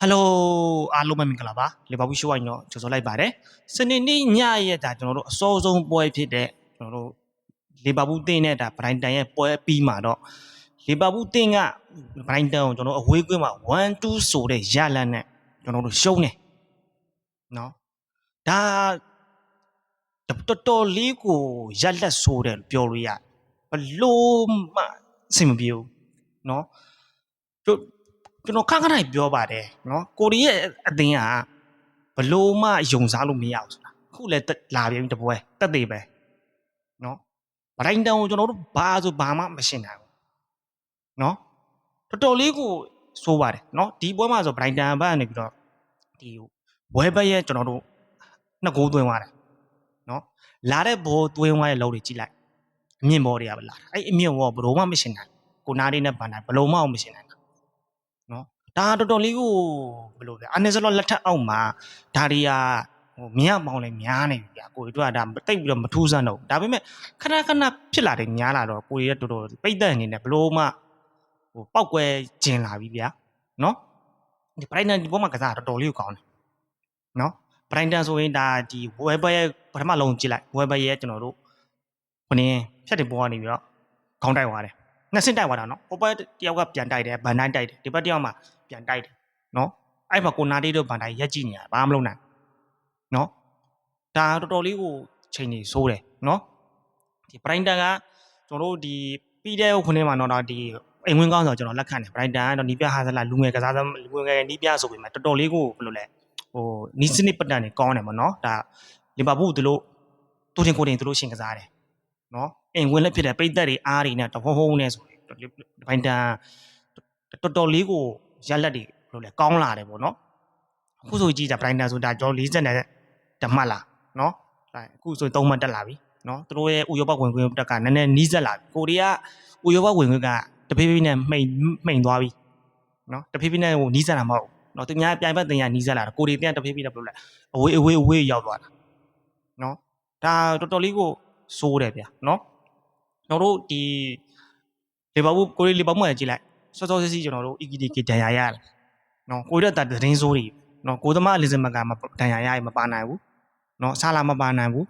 Hello အားလုံးပဲမင်္ဂလာပါလေဘာဘူးရှိုးဝိုင်းတော့ကြိုဆိုလိုက်ပါတယ်စနေနေ့ညရဲ့ဒါကျွန်တော်တို့အစောဆုံးပွဲဖြစ်တဲ့ကျွန်တော်တို့လေဘာဘူးတင်းနဲ့ဒါဗရိုင်တန်ရဲ့ပွဲပြီးမှာတော့လေဘာဘူးတင်းကဗရိုင်တန်ကိုကျွန်တော်တို့အဝေးကွင်းမှာ1-2ဆိုတဲ့ရလတ်နဲ့ကျွန်တော်တို့ရှုံးတယ်နော်ဒါတော်တော်လေးကိုရလက်ဆိုးတယ်ပြောလို့ရဘလို့မှအဆင်မပြေဘူးနော်ကျွန်တော်ခဏခဏပြောပါတယ်နော်ကိုရီးယားအသင်းကဘလို့မှယုံစားလို့မရဘူးဆိုတာခုလည်းလာပြန်တပွဲတက်သေးပဲနော်ဗရိုင်တန်ကိုကျွန်တော်တို့ဘာဆိုဘာမှမရှင်းနိုင်ဘူးနော်တော်တော်လေးကိုစိုးပါတယ်နော်ဒီပွဲမှာဆိုဗရိုင်တန်ဘက်ကနေပြီးတော့ဒီဝဲဘက်ရဲ့ကျွန်တော်တို့နှစ်ဂိုးသွင်းသွားတယ်နော်လာတဲ့ဘောသွင်းသွားရဲ့လုံးတွေကြည့်လိုက်အမြင့်ဘောတွေကပဲလာတာအဲ့အမြင့်ဘောဘလို့မှမရှင်းနိုင်ကိုနားလေးနဲ့ဗန်နိုင်ဘလို့မှမရှင်းနိုင်နော်ဒါတော်တော်လေးကိုဘယ်လိုလဲအာနေစလောလက်ထက်အောက်မှာဒါတွေကမြင်းပေါင်းလည်းများနေပြီဗျာကိုတို့ကဒါတိတ်ပြီးတော့မထူးဆန်းတော့ဒါပေမဲ့ခဏခဏဖြစ်လာတယ်များလာတော့ကိုရီးယားတော်တော်ပိတ်သက်အနေနဲ့ဘလို့မှပောက်ကွဲကျင်လာပြီဗျာနော်ဒီဘရိုင်တန်ဒီဘောမှာကစားတော်တော်လေးကိုကောင်းတယ်နော်ဘရိုင်တန်ဆိုရင်ဒါဒီဝဲဘက်ရဲ့ပထမလုံးကြည့်လိုက်ဝဲဘက်ရဲ့ကျွန်တော်တို့ခင်းဖြတ်တဲ့ဘောကနေပြီးတော့ခေါင်းတိုက်သွားတယ်နှစ်ဆင့်တိုက်သွားတာနော်ဟိုဘက်တယောက်ကပြန်တိုက်တယ်ဗန်တိုင်းတိုက်တယ်ဒီဘက်တယောက်မှာပြန်တိုက်တယ်နော်အဲ့မှာကိုနာတီတို့ဗန်တိုင်းရက်ကြည့်နေတာဘာမှမလုပ်နိုင်နော်ဒါတော်တော်လေးကိုချိန်နေဆိုးတယ်နော်ဒီဘရိုင်တန်ကကျွန်တော်တို့ဒီပြီးတဲ့ခုနှစ်မှာတော့ဒီအိမ်ဝင်းကောင်းဆိုကျွန်တော်လက်ခံတယ်ဘရိုင်တန်ကတော့နီးပြဟာဆလာလူငယ်ကစားသမားလူငယ်နီးပြဆိုပေမဲ့တော်တော်လေးကိုဘယ်လိုလဲဟိုနီးစနစ်ပတ်တန်နေကောင်းတယ်ပေါ့နော်ဒါလီဗာပူးတို့တူတင်ကိုတင်တို့ရှင်ကစားတယ်နော်အိမ်ဝင်းလက်ဖြစ်တဲ့ပိတ်သက်တွေအားတွေနဲ့တဟုံးနဲ့ဆိုဘရိုင်တန်တော်တော်လေးကိုရက်လက်တွေဘယ်လိုလဲကောင်းလာတယ်ပေါ့နော်အခုဆိုကြည့်ကြဘရိုင်တန်ဆိုတာကျွန်တော်40နဲ့တမှတ်လာနော်အခုဆို3မှတ်တက်လာပြီနော်သူတို့ရဲ့ဥရောပဝင်ခွင့်တက်ကနည်းနည်းနီးစက်လာပြီကိုရီးယားဥရောပဝင်ခွင့်ကတဖြည်းဖြည်းနဲ့မှိန်သွားပြီနော်တဖြည်းဖြည်းနဲ့ဟိုနီးစက်လာမဟုတ်နော်သူများပြိုင်ဘက်တင်ရနီးစက်လာတာကိုရီးယားတဖြည်းဖြည်းနဲ့ဘယ်လိုလဲအဝေးရောက်သွားတာနော်ဒါတော်တော်လေးကိုစိုးတယ်ဗျာနော်ကျွန်တော်တို့ဒီလီဗာပူးကိုရီးလီဗာပူးမှာကြည့်လိုက်စောစောစီးစီးကျွန်တော်တို့ EKDK ဒဏ်ရာရတယ်နော်ကိုရီးယားတတင်းစိုးတွေနော်ကိုသမားလီဇမကမဒဏ်ရာရရင်မပါနိုင်ဘူးနော်ဆာလာမပါနိုင်ဘူး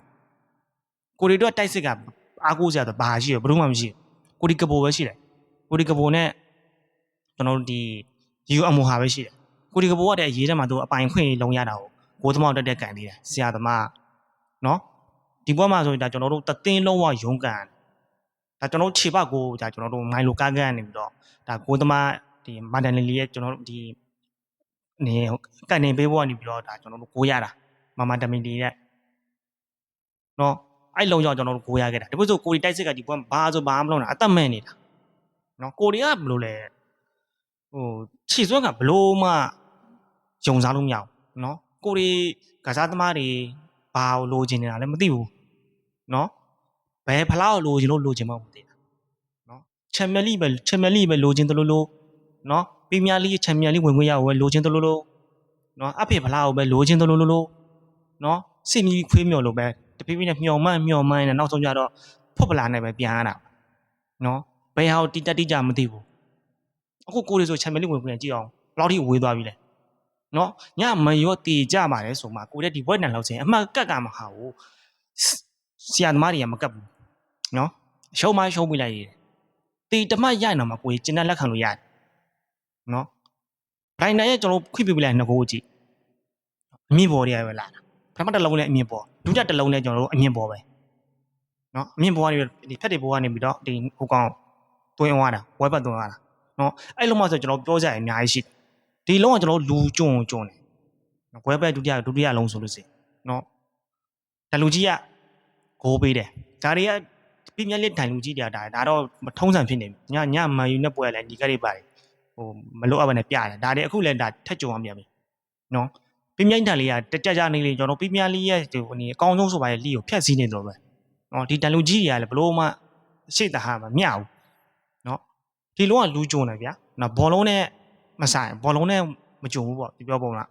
ကိုရီးတော့တိုက်စစ်ကအားကိုးစရာတော့ဘာရှိရဘယ်တော့မှမရှိဘူးကိုရီကပိုပဲရှိတယ်ကိုရီကပိုနဲ့ကျွန်တော်တို့ဒီယူအမိုဟာပဲရှိတယ်ကိုရီကပိုကတည်းကရေးထဲမှာသူအပိုင်ခွင့်လုံးရတာကိုကိုသမားတက်တက်ကန်သေးတယ်ဆရာသမားနော်ဒီဘက်မှာဆိုရင်ဒါကျွန်တော်တို့တသင်းလုံးဝရုံးကန်ဒါကျွန်တော်ခြေပကိုဒါကျွန်တော်တို့မိုင်လိုကားကန်နေပြီးတော့ဒါကိုသမားဒီမာဒန်လီရဲ့ကျွန်တော်တို့ဒီနေကန်နေပေးဖို့ကနေပြီးတော့ဒါကျွန်တော်တို့ကိုရတာမာဒမင်ဒီရဲ့နော်အဲ့လုံးကြောင့်ကျွန်တော်တို့ကိုရခဲ့တာဒီဘက်ဆိုကိုရီတိုက်စစ်ကဒီဘက်ဘာဆိုဘာမှမလုပ်နိုင်အသက်မဲ့နေတာနော်ကိုရီကဘယ်လိုလဲဟိုခြေစွမ်းကဘလို့မှယုံစားလို့မရဘူးနော်ကိုရီကစားသမားတွေဘာကိုလိုချင်နေတာလဲမသိဘူးနော်ဘယ်ဖလားကိုလိုချင်လို့လိုချင်မှမသိတာနော်ချန်ပီယံလိပဲလိုချင်တယ်လို့နော်ပရီးမီးယားလိချန်ပီယံလိဝင်ခွင့်ရအောင်ပဲလိုချင်တယ်လို့နော်အဖေဖလားကိုပဲလိုချင်တယ်လို့နော်စစ်မီခွေးမြော်လို့ပဲတဖြည်းဖြည်းနဲ့မျော်မှန်းနဲ့နောက်ဆုံးကြတော့ဖွတ်ပလာနဲ့ပဲပြန်ရတာနော်ဘယ်ဟာကိုတိကျမသိဘူးအခုကိုရီဆိုချန်ပီယံလိဝင်ခွင့်ကြည့်အောင်ဘယ်လောက်ထိဝေးသွားပြီလဲနော်ညမရောတီကြပါတယ်ဆိုမှကိုတဲ့ဒီဘွဲ့နံလောက်စင်အမှတ်ကတ်ကမဟာကိုဆရာသမားတွေကမကတ်ဘူးနော်ရှုံးပြီးလိုက်ရတယ်တီတမတ်ရအောင်မှာကိုကြီးကျန်တဲ့လက်ခံလို့ရတယ်နော်ဘရိုင်တန်ရဲ့ကျွန်တော်ခွင့်ပြုပြလိုက်နှစ်ကိုကြည့်အမြင့်ပေါ်တွေကပဲလာတာပထမတစ်လုံးနဲ့အမြင့်ပေါ်ဒုတိယတစ်လုံးနဲ့ကျွန်တော်တို့အမြင့်ပေါ်ပဲနော်အမြင့်ပေါ်ကနေဒီဖက်တွေပေါ်ကနေပြီးတော့ဒီဟိုကောင်တွင်းသွားတာဝဲပတ်တွင်းသွားတာနော်အဲ့လိုမှဆိုကျွန်တော်ပြောကြရအများကြီးရှိဒီလုံးကကျွန်တော်လူကျွန်းတယ်နော်ဝဲပတ်ဒုတိယလုံးဆိုလို့စိနော်တလူကြီးကဂိုးပေးတယ်ဒါတွေကပြင်းပြလေးတိုင်လူကြီးတွေကဒါတော့မထုံးစံဖြစ်နေပြီညမန်ယူနဲ့ပွဲလဲဒီကလေးပါတယ်ဟိုမလို့အပ်ဘဲနဲ့ပြတယ်ဒါတွေအခုလဲဒါထက်ကြုံအောင်ပြန်ပြီနော်ပြင်းပြတိုင်လေးကကြနေလေကျွန်တော်ပြင်းပြလေးရဲ့ဒီအကောင်းဆုံးဆိုပါရဲ့လီကိုဖျက်ဆီးနေတယ်လို့ပဲနော်ဒီတန်လူကြီးတွေကလည်းဘလို့မှရှေ့တဟာမမျှဘူးနော်ဒီလုံးကလူကြုံတယ်ဗျာနော်ဘောလုံးနဲ့မဆိုင်ဘောလုံးနဲ့မကြုံဘူးပေါ့ဒီပြောပုံလား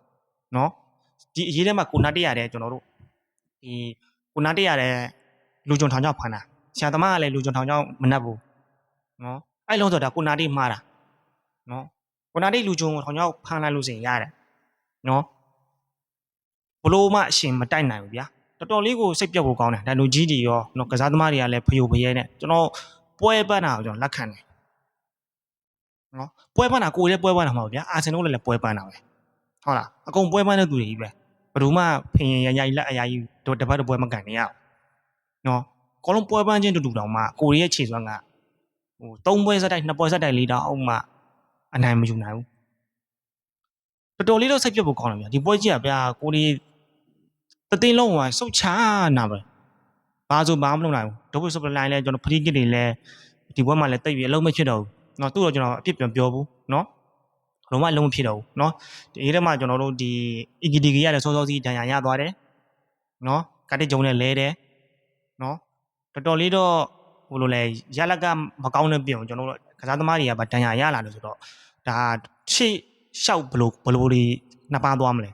နော်ဒီအရေးထဲမှာကိုနာတရတဲ့ကျွန်တော်တို့ဒီကိုနာတရတဲ့လူကြုံထောင်ချောက်ဖန်တာဆရာသမားကလည်းလူကြုံထောင်ချောက်မနှက်ဘူးနော်အဲ့လုံးဆိုတော့ကိုနာတိမှားတာနော်ကိုနာတိလူကြုံထောင်ချောက်ဖန်လိုက်လို့စင်ရတယ် နော်ဘလို့မှအရှင်မတိုက်နိုင်ဘူးဗျာတော်တော်လေးကိုစိတ်ပြတ်ဖို့ကောင်းတယ်ဒါလူကြီးတွေရောနော်ကစားသမားတွေကလည်းဖယိုဖယဲနဲ့ကျွန်တော်ပွဲပန်းတာကိုကျွန်တော်လက်ခံတယ်နော်ပွဲပန်းတာကိုယ်လည်းပွဲပန်းတာမဟုတ်ဗျာအာဆင်နယ်လည်းပွဲပန်းတာပဲဟုတ်လားအကုန်ပွဲပန်းတဲ့သူတွေကြီးပဲဘယ်သူမှဖင်ရင်ရရလက်အရာကြီးတို့တပတ်တပွဲမကန်နေရအောင်နော်ကောလုံးပွဲပန်းချင်းတူတူတောင်မှကိုရီးရဲ့ခြေစွမ်းကဟို3ပွဲဆက်တိုက်2ပွဲဆက်တိုက်4တောင်အောင်မှအနိုင်မယူနိုင်ဘူးတော်တော်လေးတော့စိတ်ပြတ်ဖို့ကောင်းတယ်ဗျာဒီပွဲကြီးကဗျာကိုရီးတသိန်းလုံးကစုတ်ချနာပဲဘာဆိုဘာမလုပ်နိုင်ဘူးဒုတ်ဆုပ်လိုင်းလဲကျွန်တော်ဖရီးကစ်တွေလဲဒီဘွဲမှာလဲတိတ်ပြီးအလုံးမဖြစ်တော့ဘူးเนาะသူ့တော့ကျွန်တော်အပြစ်ပြန်ပြောဘူးเนาะလုံးဝအလုံးမဖြစ်တော့ဘူးเนาะဒီထဲမှာကျွန်တော်တို့ဒီ EGDG ရလဲစောစောစီးဒဏ်ရာရသွားတယ်เนาะကတိဂျုံနဲ့လဲတယ်เนาะတော်တော်လေးတော့ဟိုလိုလဲရလက်ကမကောင်းတဲ့ပြင်ကျွန်တော်တို့ကစားသမားတွေကဗဒဏ်ရာရလာလို့ဆိုတော့ဒါရှေ့လျှောက်ဘလို့တွေနှစ်ပါးသွားမလဲ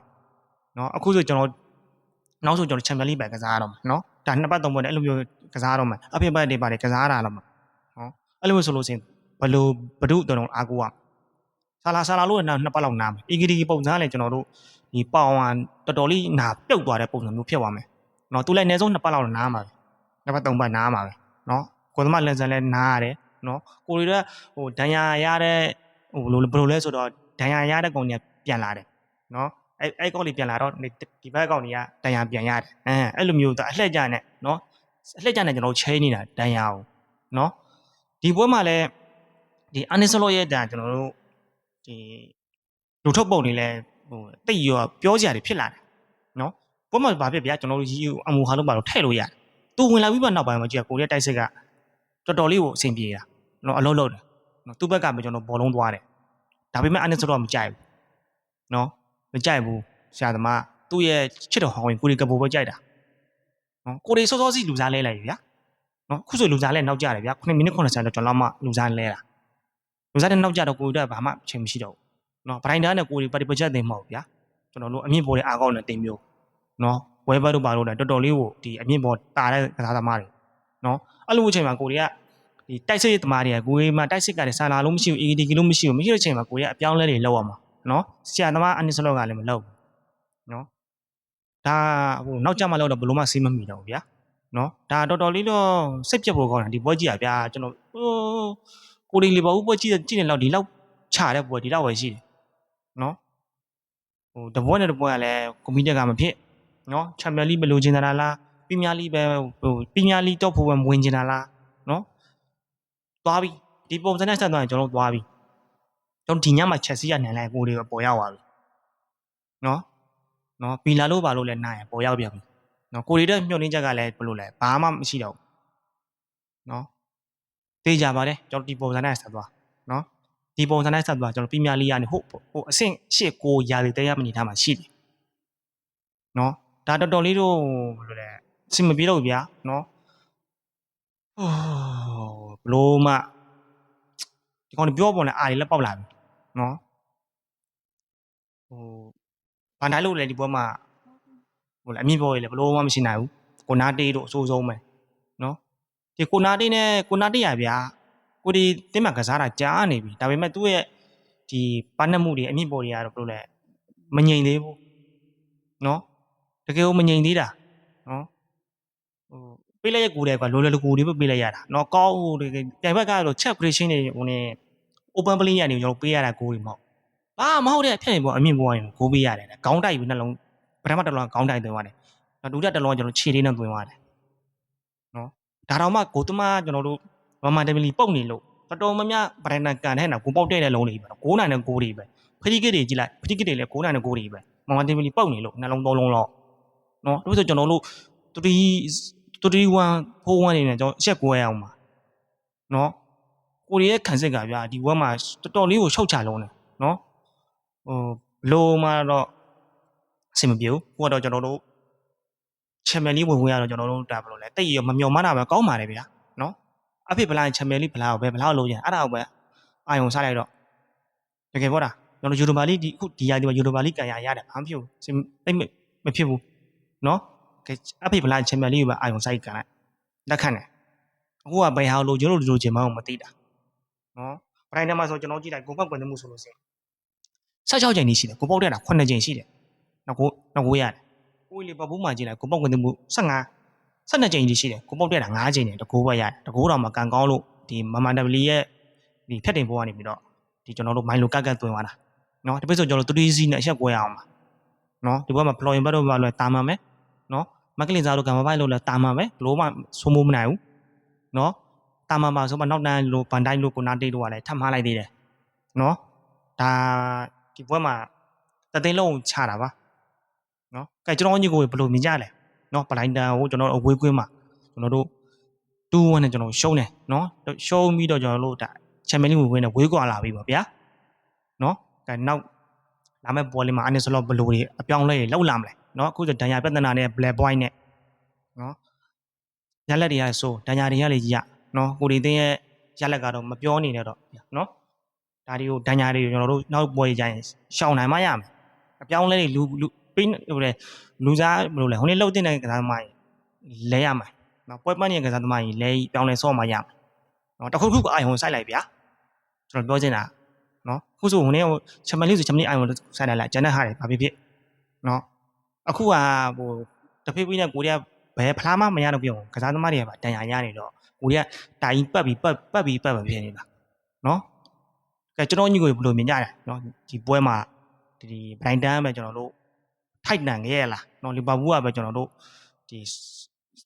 เนาะအခုဆိုကျွန်တော်နောက်ဆိုကျွန်တော်ချန်ပီယံလိပဲကစားရတော့မှာเนาะဒါနှစ်ပတ်သုံးပတ်နဲ့အဲ့လိုမျိုးကစားရတော့မှာအဖေပတ်တွေပါတယ်ကစားရတာလားမှာเนาะအဲ့လိုမျိုးဆိုလို့ရှင်ဘလို့ဘဒုတော်တော်အားကိုကဆာလာလို့နှစ်ပတ်လောက်နားမယ် EGDG ပုံစံလည်းကျွန်တော်တို့ဒီပေါင်တော်တော်လေးနာပြုတ်သွားတဲ့ပုံစံမျိုးဖြစ်သွားမယ်เนาะသူလည်းအနည်းဆုံးနှစ်ပတ်လောက်နားမှာပဲနှစ်ပတ်သုံးပတ်နားမှာပဲเนาะကိုသမလက်စံလည်းနားရတယ်เนาะကိုရီတော့ဟိုဒဏ်ရာရတဲ့ဟိုဘလို့လဲဆိုတော့ဒဏ်ရာရတဲ့ကောင်ကြီးပြန်လာတယ်เนาะအဲ့ကောက်လေးပြန်လာတော့ဒီဘက်ကောင်ကြီးကတန်ရာပြန်ရတယ်အဲ့လိုမျိုးအလှည့်ကြနဲ့เนาะအလှည့်ကြနဲ့ကျွန်တော်ချိန်နေတာတန်ရာအောင်เนาะဒီပွဲမှာလည်းဒီအာနီဆလော့ရဲ့တန်ကျွန်တော်တို့ဒီလူထုတ်ပုံတွေလည်းဟိုတိတ်ရောပြောစရာတွေဖြစ်လာတယ်เนาะပွဲမှာဘာဖြစ်ဗျာကျွန်တော်တို့အမူဟာလို့ပါတော့ထည့်လို့ရတယ်သူဝင်လာပြီးမှနောက်ပိုင်းမှာကြည့်ကိုရီးယားတိုက်စစ်ကတော်တော်လေးကိုအဆင်ပြေတာเนาะအလုံးလုံးတယ်เนาะသူ့ဘက်ကပဲကျွန်တော်ဘောလုံးသွားတယ်ဒါပေမဲ့အာနီဆလော့မကြိုက်ဘူးเนาะမကြိုက်ဘူးဆရာသမားသူ့ရဲ့ချစ်တော်ဟောင်းဝင်ကိုရီကပိုပဲကြိုက်တာနော်ကိုရီစောစောစီလူစားလဲလိုက်ဗျာနော်ခုဆိုလူစားလဲနောက်ကြတယ်ဗျာ9မိနစ်90တော့ကျွန်တော်မှလူစားလဲတာလူစားတဲ့နောက်ကြတော့ကိုရီတော့ဘာမှချိန်မရှိတော့ဘူးနော်ဘရိုင်ဒါနဲ့ကိုရီပါတီပချက်တင်မဟုတ်ဗျာကျွန်တော်တို့အမြင့်ပေါ်တဲ့အားကောင်းတဲ့တင်မျိုးနော်ဝဲဘတ်တို့ပါလို့လည်းတော်တော်လေးကိုဒီအမြင့်ပေါ်တာတဲ့ကစားသမားတွေနော်အဲ့လိုအချိန်မှာကိုရီကဒီတိုက်စစ်သမားတွေကကိုရီမှာတိုက်စစ်ကလည်းဆာလာလို့မရှိဘူး EDG လို့မရှိဘူးမရှိတဲ့အချိန်မှာကိုရီကအပြောင်းလဲတွေလောက်ရမှာနော်ဆရာသမားအနစ်စလော့ကလည်းမလုပ်ဘူးနော်ဒါဟိုနောက်ကြမှာလောက်တော့ဘလို့မှစေးမမိတော့ဘူးဗျာနော်ဒါတော်တော်လေးတော့စိတ်ပြတ်ဖို့ကောင်းတယ်ဒီပွဲကြီးอ่ะဗျာကျွန်တော်ကိုရီလီဘာဘူးပွဲကြီးကြည့်နေလောက်ဒီလောက်ခြာတဲ့ပွဲဒီလောက်ပဲရှိတယ်နော်ဟိုတပွဲနဲ့တပွဲကလည်းကွန်ပျူတာကမဖြစ်နော်ချန်ပီယံလိပဲလိုချင်တာလားပီးမြားလိပဲဟိုပီးမြားလိတော့ဖို့ပဲဝင်ချင်တာလားနော်သွားပြီဒီပုံစံနဲ့ဆက်သွားရင်ကျွန်တော်သွားပြီကျွန်တော်ဒီညမှာချက်စီးရနိုင်လိုက်ကိုရီပေါ်ရောက်သွားပြီနော်နော်ပီလာလို့ပါလို့လည်းနိုင်ပေါ်ရောက်ပြန်ပြီနော်ကိုရီတဲ့မြုပ်နှင်းချက်ကလည်းဘယ်လိုလဲဘာမှမရှိတော့ဘူးနော်တေးကြပါတယ်ကျွန်တော်ဒီပုံစံနဲ့ဆက်သွားနော်ဒီပုံစံနဲ့ဆက်သွားကျွန်တော်ပြမြလေးရနေဟိုအဆင့်ရှစ်ကိုရာသီတရားမနေထားမှာရှိတယ်နော်ဒါတော်တော်လေးတော့ဘယ်လိုလဲအဆင်မပြေတော့ဘူးဗျာနော်ဟိုဘလို့မှဒီကောင်ပြောပေါ်လဲအားလေးလက်ပေါက်လာပြီနော်ဟိုဘန်တိုင်းလို့လည်းဒီပွဲမှာဟိုလေအမြင့်ပေါ်ရလေဘလို့မှမရှိနိုင်ဘူးကိုနာတေးတို့အစိုးဆုံးပဲနော်ဒီကိုနာတေးနဲ့ကိုနာတေးရဗျာကိုဒီတင်းမှာကစားတာကြားနေပြီဒါပေမဲ့သူ့ရဲ့ဒီပန်းနှမှုတွေအမြင့်ပေါ်တွေကတော့ဘလို့လဲမငြိမ်သေးဘူးနော်တကယ်ကိုမငြိမ်သေးတာနော်ဟိုပေးလိုက်ရကူတယ်ကွာလိုကူတွေပဲပေးလိုက်ရတာနော်ကောင်းဟိုပြိုင်ဘက်ကတော့ check operation တွေဟိုနေ open play ရနေကျွန်တော်ပေးရတာကိုတွေမဟုတ်ဘာမဟုတ်တဲ့ဖြတ်ရင်ပေါ့အမြင့်ပေါ်ရင်ကိုပေးရတယ်ခေါင်းတိုက်ပြီးနှလုံးပထမတစ်လုံးခေါင်းတိုက်သွင်းသွားတယ်ဒုတိယတစ်လုံးကျွန်တော်ခြေလေးနဲ့သွင်းသွားတယ်နော်ဒါတော့မှကိုသမားကျွန်တော်တို့မမတမီလီပုတ်နေလို့တော်တော်များများဗရန်တန်ကန်တဲ့နော်ကိုပေါက်တဲ့လုံးတွေပဲ9နိုင်နဲ့9တွေပဲဖရီးကစ်တွေကြည့်လိုက်ဖရီးကစ်တွေလည်း9နိုင်နဲ့9တွေပဲမမတမီလီပုတ်နေလို့နှလုံး3လုံးလောက်နော်ဒါဆိုကျွန်တော်တို့3141နေနဲ့ကျွန်တော်ချက်9ရအောင်ပါနော်ကိုရီးရဲ့ခံစစ်ကဗျာဒီဝက်မှာတော်တော်လေးကိုရှောက်ချလုံးတယ်နော်ဟိုဘလို့မှတော့အဆင်မပြေဘူးဟိုကတော့ကျွန်တော်တို့ချန်ပီယံလိဝင်ရတော့ကျွန်တော်တို့ဒါဘယ်လိုလဲတိတ်ရမမျော်မှန်းတာပဲကောင်းပါတယ်ဗျာနော်အဖေဗလာချန်ပီယံလိဗလာကိုပဲဗလာကိုလုံးရင်အဲ့ဒါကိုပဲအာယုံစားလိုက်တော့တကယ်ပေါ့တာကျွန်တော်ယူရိုပါလိဒီခုဒီရာဒီမှာယူရိုပါလိကန်ရရတယ်ဘာမှမဖြစ်ဘူးတိတ်မဖြစ်ဘူးနော်အဖေဗလာချန်ပီယံလိကိုပဲအာယုံဆိုင်ကန်လိုက်လက်ခံတယ်အခုကဘယ်ဟာလို့ကျွန်တော်တို့လိုချင်မှန်းမသိတာနော်ဘရိုင်နမ်မှာဆိုကျွန်တော်ကြည့်လိုက်ကိုပောက်ကွယ်နေမှုဆိုလို့စင်16ချိန်နေရှိတယ်ကိုပောက်တဲ့တာ9ချိန်ရှိတယ် နောက်ကိုရတယ်ကိုလီဗာပူးမှာကြည့်လိုက်ကိုပေါက်ဝင်မှု15ကြိမ်ကြီးရှိတယ်ကိုပေါက်တက်တာ9ကြိမ်နဲ့တကိုးပဲရတယ်တကိုးတော့မှကန်ကောင်းလို့ဒီမမန်ဒဗလီရဲ့ဒီဖြတ်တင်ပေါ်ကနေပြီးတော့ဒီကျွန်တော်တို့မိုင်လိုကတ်သွင်းသွားတာနော်ဒီပိတ်ဆိုကျွန်တော်တို့3စီးနဲ့အချက်ကွဲအောင်ပါနော်ဒီဘက်မှာဖလော်ရင်ဘတ်တော့ဘာလဲတာမှမယ်နော်မက်ကလင်စားတို့ကမ္ဘာပိုက်လို့လဲတာမှမယ်ဘလို့မှဆိုးမိုးမနိုင်ဘူးနော်တာမှမှာဆိုမှနောက်တန်းလို့ဗန်တိုင်းလို့ကိုနာတေးတို့ကလည်းထပ်မှားလိုက်သေးတယ်နော်ဒါဒီဘက်မှာတသိန်းလုံးချတာပါနော်ကဲကျွန်တော်ညီကိုဘယ်လိုမြင်ကြလဲနော်ပလိုင်းတန်ကိုကျွန်တော်အဝေးကွင်းမှာကျွန်တော်တို့2-1နဲ့ကျွန်တော်ရှုံးတယ်နော်ရှုံးပြီးတော့ကျွန်တော်တို့ဒါချန်ပီယံလိဂ်ဝင်နဲ့ဝေးကွာလာပြီပါဗျာနော်ကဲနောက်လာမယ့်ပွဲလေးမှာအနေဆိုတော့ဘယ်လိုတွေအပြောင်းလဲလောက်လာမလဲနော်အခုဆိုဒဏ်ရာပြဿနာနဲ့ black boy နဲ့နော်ရလက်တွေကဆိုဒဏ်ရာတွေကလည်းကြီးရနော်ကိုဒီတင်းရဲ့ရလက်ကတော့မပြောနေနဲ့တော့နော်ဒါတွေကိုဒဏ်ရာတွေကိုကျွန်တော်တို့နောက်ပွဲကြရင်ရှောင်နိုင်မှရမယ်အပြောင်းလဲတွေလူပေးဟိုလေလူစားဘယ်လိုလဲဟိုနေ့လှုပ်တင်တဲ့ကစားသမားကြီးလဲရမှာနော်ပွဲပန်းနေတဲ့ကစားသမားကြီးလဲပြောင်းလဲဆော့မှရမယ်နော်တခုခုအာယုံစိုက်လိုက်ဗျာကျွန်တော်ပြောချင်တာနော်ခုဆိုဟိုနေ့ချမန်လေးဆိုချမန်လေးအာယုံစိုက်လိုက်ကျန်တဲ့ဟာတွေဘာဖြစ်ဖြစ်နော်အခုကဟိုတဖေးပေးနဲ့ကိုရီးယားဘယ်ဖလားမှမရတော့ပြုံးကစားသမားတွေကပါတန်ရာရနေတော့ကိုရီးယားတာကြီးပတ်ပြီးပတ်ဖြစ်နေတာနော်ကဲကျွန်တော်ညီကိုဘယ်လိုမြင်ကြလဲနော်ဒီပွဲမှာဒီဘရိုင်တန်ပဲကျွန်တော်တို့ထိုက်တန်ခဲ့ရလားနော်လီဗာပူးကပဲကျွန်တော်တို့ဒီ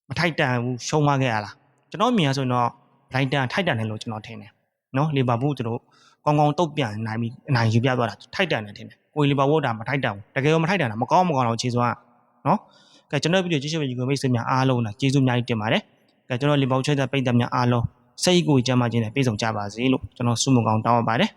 မထိုက်တန်ဘူးရှုံးသွားခဲ့ရလားကျွန်တော်မြင်ရဆိုရင်တော့ဘရိုင်တန်ထိုက်တန်တယ်လို့ကျွန်တော်ထင်တယ်နော်လီဗာပူးကျွန်တော်ကောင်းကောင်းတုတ်ပြန်နိုင်ပြီးအနိုင်ယူပြသွားတာထိုက်တန်တယ်ထင်တယ်ကိုလီဗာပူးဒါမထိုက်တန်ဘူးတကယ်ရောမထိုက်တန်တာမကောင်းတော့ခြေစွမ်းနော်ကဲကျွန်တော်ဗီဒီယိုကြည့်ရှုပေးကြည့်မိတ်ဆွေများအားလုံးနဲ့ကျေးဇူးအများကြီးတင်ပါတယ်ကဲကျွန်တော်လီဗာပူးချဲတဲ့ပိတ်သက်များအားလုံးစိတ်ကိုကြမ်းမှခြင်းနဲ့ပြေဆုံးကြပါစေလို့ကျွန်တော်ဆုမကောင်းတောင်းပါတယ်